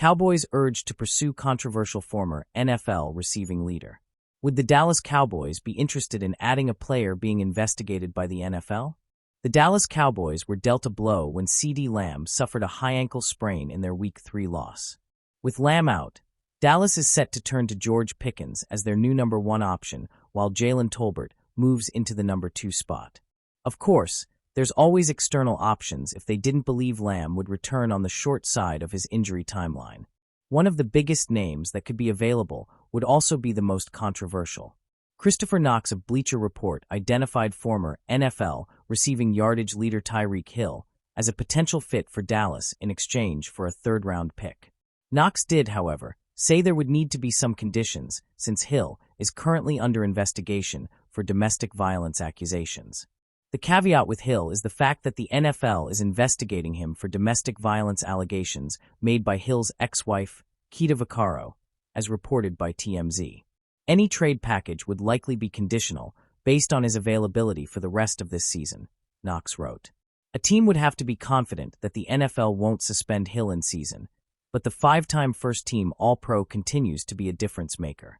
Cowboys urged to pursue controversial former NFL receiving leader. Would the Dallas Cowboys be interested in adding a player being investigated by the NFL? The Dallas Cowboys were dealt a blow when CeeDee Lamb suffered a high ankle sprain in their Week 3 loss. With Lamb out, Dallas is set to turn to George Pickens as their new number 1 option, while Jalen Tolbert moves into the number 2 spot. Of course, there's always external options if they didn't believe Lamb would return on the short side of his injury timeline. One of the biggest names that could be available would also be the most controversial. Christopher Knox of Bleacher Report identified former NFL receiving yardage leader Tyreek Hill as a potential fit for Dallas in exchange for a third-round pick. Knox did, however, say there would need to be some conditions since Hill is currently under investigation for domestic violence accusations. The caveat with Hill is the fact that the NFL is investigating him for domestic violence allegations made by Hill's ex-wife, Keita Vaccaro, as reported by TMZ. Any trade package would likely be conditional based on his availability for the rest of this season, Knox wrote. A team would have to be confident that the NFL won't suspend Hill in season, but the 5-time first-team All-Pro continues to be a difference maker.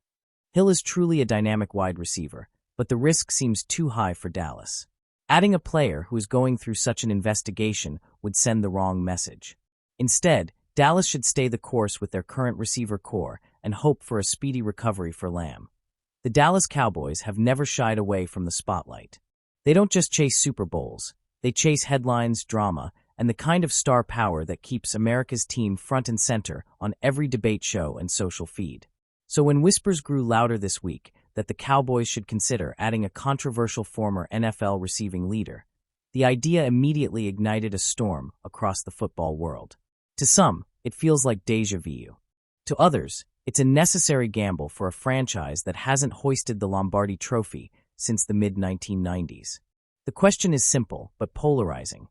Hill is truly a dynamic wide receiver, but the risk seems too high for Dallas. Adding a player who is going through such an investigation would send the wrong message. Instead, Dallas should stay the course with their current receiver core and hope for a speedy recovery for Lamb. The Dallas Cowboys have never shied away from the spotlight. They don't just chase Super Bowls, they chase headlines, drama, and the kind of star power that keeps America's team front and center on every debate show and social feed. So when whispers grew louder this week that the Cowboys should consider adding a controversial former NFL receiving leader, the idea immediately ignited a storm across the football world. To some, it feels like déjà vu. To others, it's a necessary gamble for a franchise that hasn't hoisted the Lombardi Trophy since the mid-1990s. The question is simple but polarizing.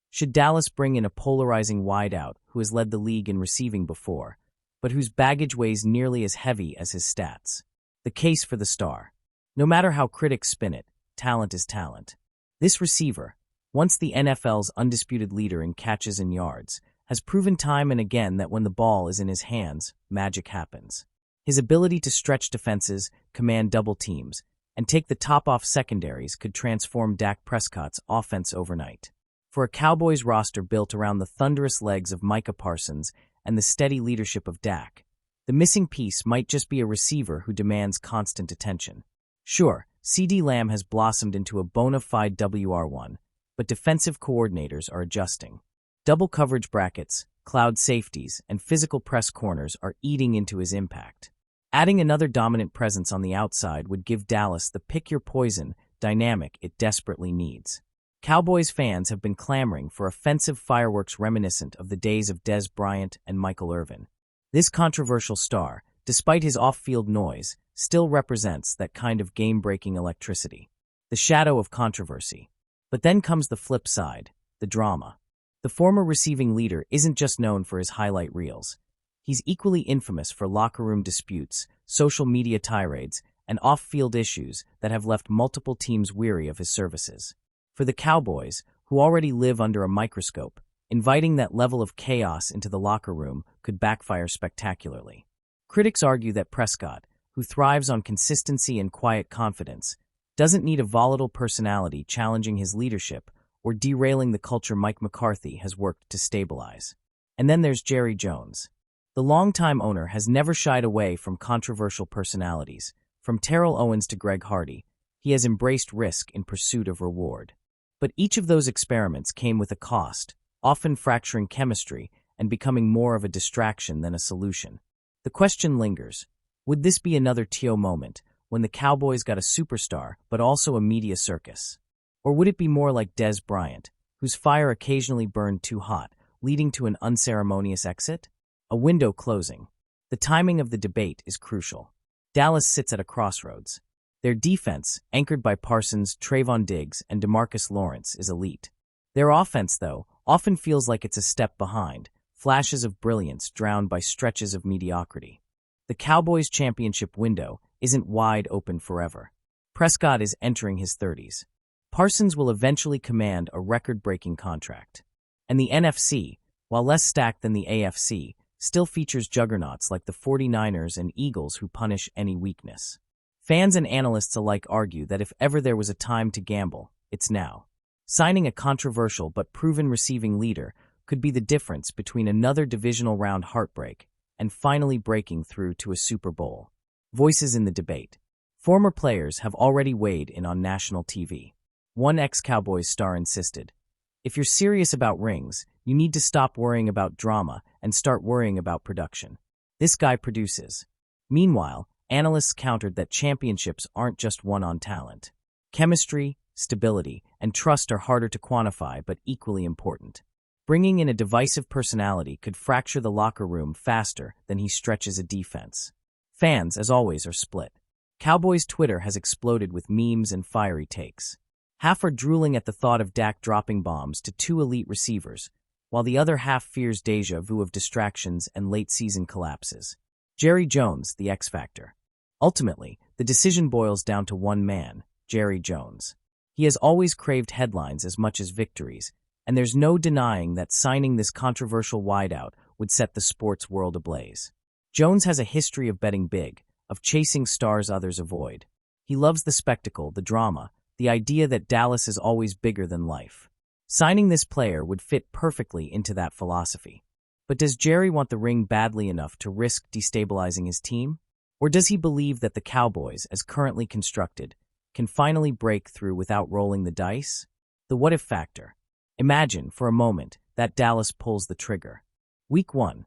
Should Dallas bring in a polarizing wideout who has led the league in receiving before, but whose baggage weighs nearly as heavy as his stats? The case for the star. No matter how critics spin it, talent is talent. This receiver, once the NFL's undisputed leader in catches and yards, has proven time and again that when the ball is in his hands, magic happens. His ability to stretch defenses, command double teams, and take the top off secondaries could transform Dak Prescott's offense overnight. For a Cowboys roster built around the thunderous legs of Micah Parsons and the steady leadership of Dak, the missing piece might just be a receiver who demands constant attention. Sure, CeeDee Lamb has blossomed into a bona fide WR1, but defensive coordinators are adjusting. Double coverage brackets, cloud safeties, and physical press corners are eating into his impact. Adding another dominant presence on the outside would give Dallas the pick-your-poison dynamic it desperately needs. Cowboys fans have been clamoring for offensive fireworks reminiscent of the days of Dez Bryant and Michael Irvin. This controversial star, despite his off-field noise, still represents that kind of game-breaking electricity. The shadow of controversy. But then comes the flip side, the drama. The former receiving leader isn't just known for his highlight reels. He's equally infamous for locker room disputes, social media tirades, and off-field issues that have left multiple teams weary of his services. For the Cowboys, who already live under a microscope, inviting that level of chaos into the locker room could backfire spectacularly. Critics argue that Prescott, who thrives on consistency and quiet confidence, doesn't need a volatile personality challenging his leadership or derailing the culture Mike McCarthy has worked to stabilize. And then there's Jerry Jones. The longtime owner has never shied away from controversial personalities. From Terrell Owens to Greg Hardy, he has embraced risk in pursuit of reward. But each of those experiments came with a cost, often fracturing chemistry and becoming more of a distraction than a solution. The question lingers, would this be another T.O. moment when the Cowboys got a superstar but also a media circus? Or would it be more like Dez Bryant, whose fire occasionally burned too hot, leading to an unceremonious exit? A window closing. The timing of the debate is crucial. Dallas sits at a crossroads. Their defense, anchored by Parsons, Trayvon Diggs, and DeMarcus Lawrence, is elite. Their offense, though, often feels like it's a step behind, flashes of brilliance drowned by stretches of mediocrity. The Cowboys' championship window isn't wide open forever. Prescott is entering his 30s. Parsons will eventually command a record-breaking contract. And the NFC, while less stacked than the AFC, still features juggernauts like the 49ers and Eagles who punish any weakness. Fans and analysts alike argue that if ever there was a time to gamble, it's now. Signing a controversial but proven receiving leader could be the difference between another divisional round heartbreak and finally breaking through to a Super Bowl. Voices in the debate. Former players have already weighed in on national TV. One ex-Cowboys star insisted, "If you're serious about rings, you need to stop worrying about drama and start worrying about production. This guy produces." Meanwhile, analysts countered that championships aren't just won on talent. Chemistry, stability, and trust are harder to quantify but equally important. Bringing in a divisive personality could fracture the locker room faster than he stretches a defense. Fans, as always, are split. Cowboys Twitter has exploded with memes and fiery takes. Half are drooling at the thought of Dak dropping bombs to two elite receivers, while the other half fears déjà vu of distractions and late-season collapses. Jerry Jones, the X Factor. Ultimately, the decision boils down to one man, Jerry Jones. He has always craved headlines as much as victories, and there's no denying that signing this controversial wideout would set the sports world ablaze. Jones has a history of betting big, of chasing stars others avoid. He loves the spectacle, the drama, the idea that Dallas is always bigger than life. Signing this player would fit perfectly into that philosophy. But does Jerry want the ring badly enough to risk destabilizing his team? Or does he believe that the Cowboys, as currently constructed, can finally break through without rolling the dice? The what-if factor. Imagine, for a moment, that Dallas pulls the trigger. Week 1.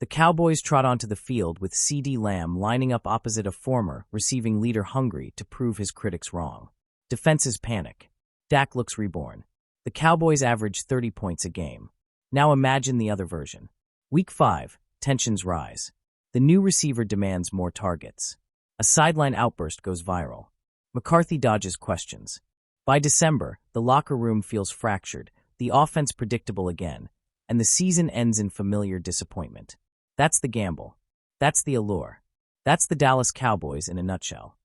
The Cowboys trot onto the field with CeeDee Lamb lining up opposite a former receiving leader hungry to prove his critics wrong. Defenses panic. Dak looks reborn. The Cowboys average 30 points a game. Now imagine the other version. Week 5. Tensions rise. The new receiver demands more targets. A sideline outburst goes viral. McCarthy dodges questions. By December, the locker room feels fractured, the offense predictable again, and the season ends in familiar disappointment. That's the gamble. That's the allure. That's the Dallas Cowboys in a nutshell.